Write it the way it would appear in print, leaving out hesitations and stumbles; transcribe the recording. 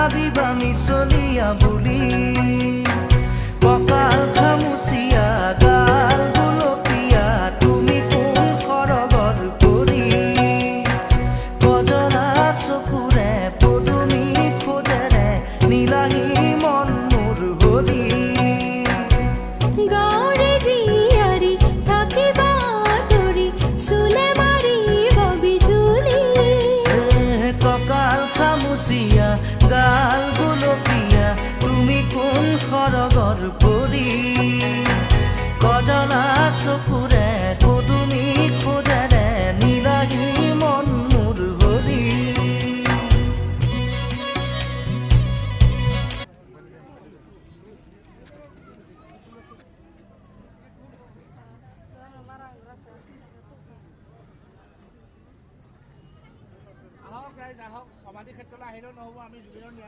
ভাবিবা মিছলীয়া বুলি কঁকাল খামুচিয়া গাল গুলপীয়া তুমি কোন সৰগৰ পৰি কজলা চকুৰে পদুমী খোজেৰে নীলাহী মন মোৰ হলি গাঁৱৰে জীয়াৰী থাকিবা তৰি চুলে মাৰিব বিজুলি কঁকাল খামুচিয়া গাল গুলপীয়া তুমি কোন সৰগৰ পৰি কজলা চকুৰে পদুমী খোজেৰে নীলাহী মন মোৰ হলি আহক ৰাইজ আহক সমাধি ক্ষেত্ৰলৈ আহিলেও নহ'ব আমি জুবিনৰ